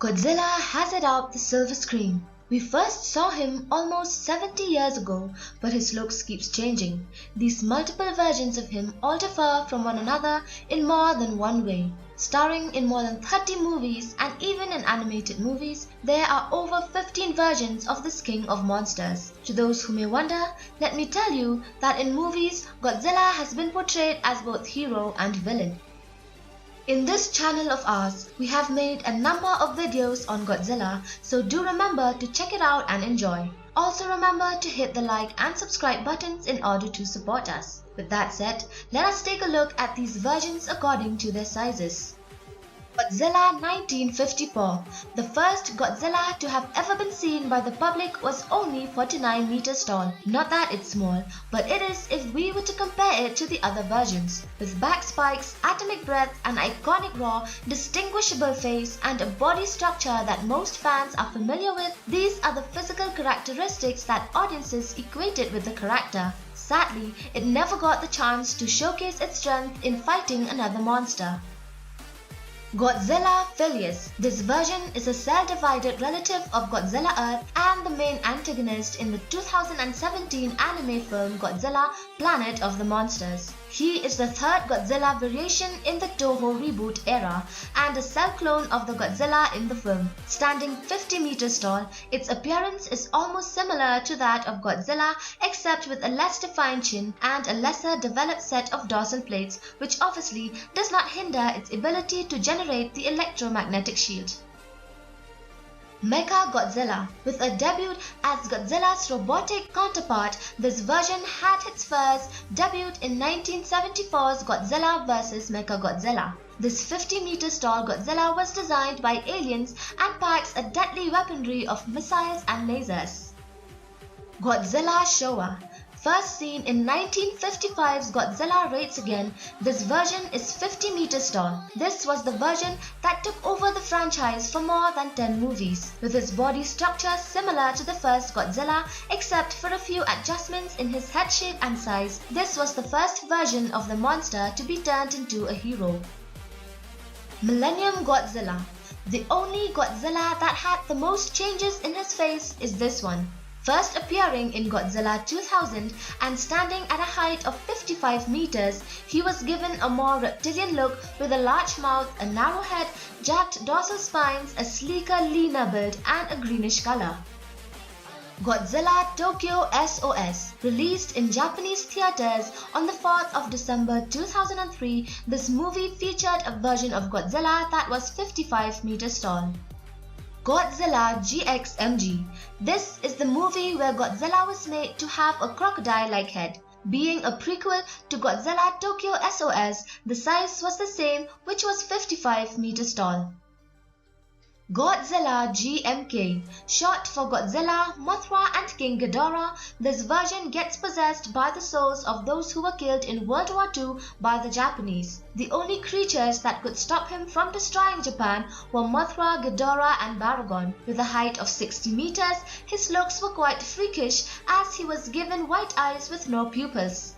Godzilla has it up the silver screen. We first saw him almost 70 years ago, but his looks keeps changing. These multiple versions of him all differ from one another in more than one way. Starring in more than 30 movies and even in animated movies, there are over 15 versions of this King of Monsters. To those who may wonder, let me tell you that in movies, Godzilla has been portrayed as both hero and villain. In this channel of ours, we have made a number of videos on Godzilla, so do remember to check it out and enjoy. Also remember to hit the like and subscribe buttons in order to support us. With that said, let us take a look at these versions according to their sizes. Godzilla 1954. The first Godzilla to have ever been seen by the public was only 49 meters tall. Not that it's small, but it is if we were to compare it to the other versions. With back spikes, atomic breath, an iconic raw, distinguishable face, and a body structure that most fans are familiar with, these are the physical characteristics that audiences equated with the character. Sadly, it never got the chance to showcase its strength in fighting another monster. Godzilla Filius. This version is a cell-divided relative of Godzilla Earth and the main antagonist in the 2017 anime film Godzilla Planet of the Monsters. He is the third Godzilla variation in the Toho reboot era and a cell clone of the Godzilla in the film. Standing 50 meters tall, its appearance is almost similar to that of Godzilla except with a less defined chin and a lesser developed set of dorsal plates, which obviously does not hinder its ability to generate the electromagnetic shield. Mechagodzilla. With a debut as Godzilla's robotic counterpart, this version had its first debut in 1974's Godzilla vs. Mechagodzilla. This 50 meters tall Godzilla was designed by aliens and packs a deadly weaponry of missiles and lasers. Godzilla Showa. First seen in 1955's Godzilla Raids Again, this version is 50 meters tall. This was the version that took over the franchise for more than 10 movies. With his body structure similar to the first Godzilla except for a few adjustments in his head shape and size, this was the first version of the monster to be turned into a hero. Millennium Godzilla. The only Godzilla that had the most changes in his face is this one. First appearing in Godzilla 2000 and standing at a height of 55 meters, he was given a more reptilian look with a large mouth, a narrow head, jagged dorsal spines, a sleeker, leaner build, and a greenish color. Godzilla Tokyo SOS. Released in Japanese theaters on the 4th of December 2003, this movie featured a version of Godzilla that was 55 meters tall. Godzilla GXMG. This is the movie where Godzilla was made to have a crocodile-like head. Being a prequel to Godzilla Tokyo SOS, the size was the same, which was 55 meters tall. Godzilla GMK. Short for Godzilla, Mothra and King Ghidorah, this version gets possessed by the souls of those who were killed in World War II by the Japanese. The only creatures that could stop him from destroying Japan were Mothra, Ghidorah and Baragon. With a height of 60 meters, his looks were quite freakish as he was given white eyes with no pupils.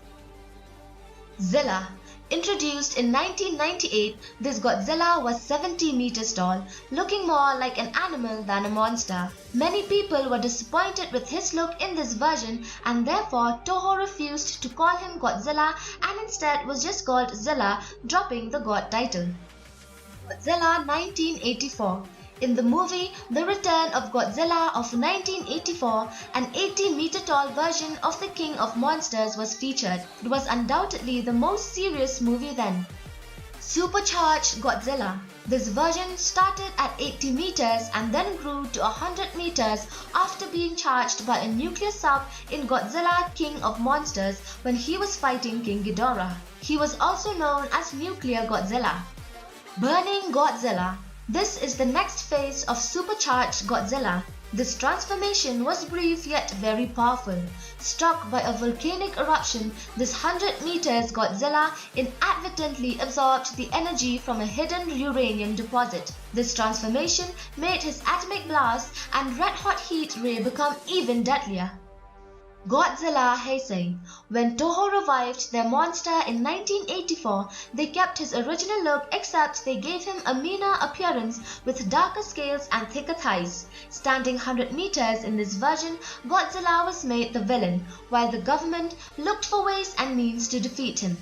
Zilla. Introduced in 1998, this Godzilla was 70 meters tall, looking more like an animal than a monster. Many people were disappointed with his look in this version and therefore Toho refused to call him Godzilla and instead was just called Zilla, dropping the God title. Godzilla 1984. In the movie The Return of Godzilla of 1984, an 80-meter-tall version of the King of Monsters was featured. It was undoubtedly the most serious movie then. Supercharged Godzilla. This version started at 80 meters and then grew to 100 meters after being charged by a nuclear sub in Godzilla King of Monsters when he was fighting King Ghidorah. He was also known as Nuclear Godzilla. Burning Godzilla. This is the next phase of Supercharged Godzilla. This transformation was brief yet very powerful. Struck by a volcanic eruption, this 100 meters Godzilla inadvertently absorbed the energy from a hidden uranium deposit. This transformation made his atomic blast and red-hot heat ray become even deadlier. Godzilla Heisei. When Toho revived their monster in 1984, they kept his original look except they gave him a meaner appearance with darker scales and thicker thighs. Standing 100 meters in this version, Godzilla was made the villain, while the government looked for ways and means to defeat him.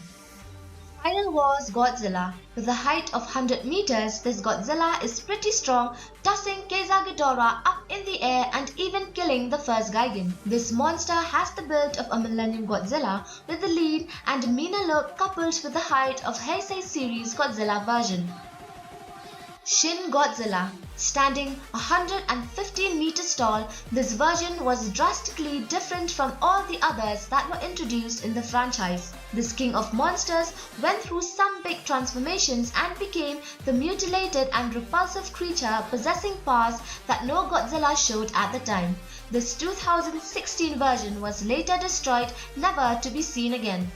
Final Wars Godzilla. With a height of 100 meters, this Godzilla is pretty strong, tossing Keiza Ghidorah up in the air and even killing the first Gigan. This monster has the build of a Millennium Godzilla with the lean and meaner look coupled with the height of Heisei series Godzilla version. Shin Godzilla. Standing 115 meters tall, this version was drastically different from all the others that were introduced in the franchise. This King of Monsters went through some big transformations and became the mutilated and repulsive creature possessing powers that no Godzilla showed at the time. This 2016 version was later destroyed, never to be seen again.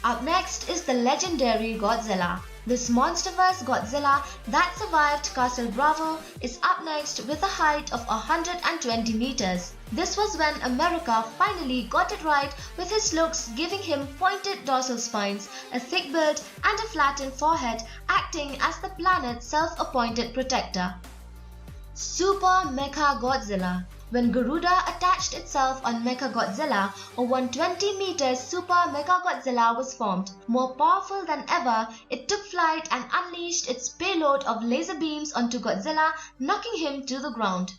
Up next is the legendary Godzilla. This monsterverse Godzilla that survived Castle Bravo is up next with a height of 120 meters. This was when America finally got it right with his looks, giving him pointed dorsal spines, a thick build and a flattened forehead, acting as the planet's self-appointed protector. Super Mechagodzilla. When Garuda attached itself on Mechagodzilla, a 120 meters Super Mechagodzilla was formed. More powerful than ever, it took flight and unleashed its payload of laser beams onto Godzilla, knocking him to the ground.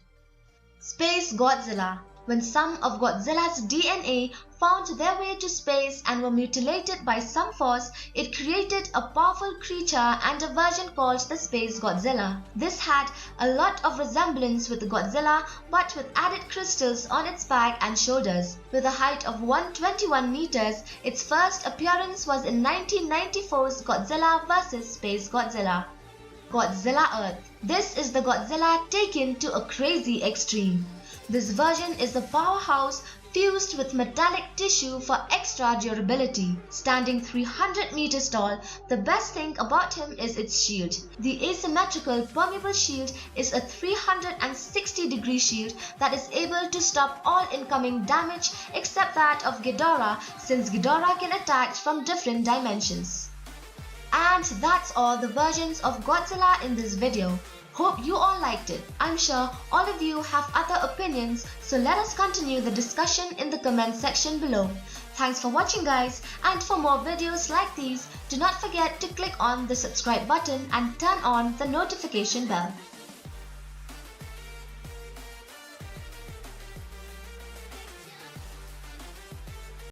Space Godzilla. When some of Godzilla's DNA found their way to space and were mutilated by some force, it created a powerful creature and a version called the Space Godzilla. This had a lot of resemblance with Godzilla, but with added crystals on its back and shoulders. With a height of 121 meters, its first appearance was in 1994's Godzilla vs. Space Godzilla. Godzilla Earth. This is the Godzilla taken to a crazy extreme. This version is a powerhouse fused with metallic tissue for extra durability. Standing 300 meters tall, the best thing about him is its shield. The asymmetrical permeable shield is a 360-degree shield that is able to stop all incoming damage except that of Ghidorah, since Ghidorah can attack from different dimensions. And that's all the versions of Godzilla in this video. Hope you all liked it. I'm sure all of you have other opinions, so let us continue the discussion in the comment section below. Thanks for watching guys, and for more videos like these, do not forget to click on the subscribe button and turn on the notification bell.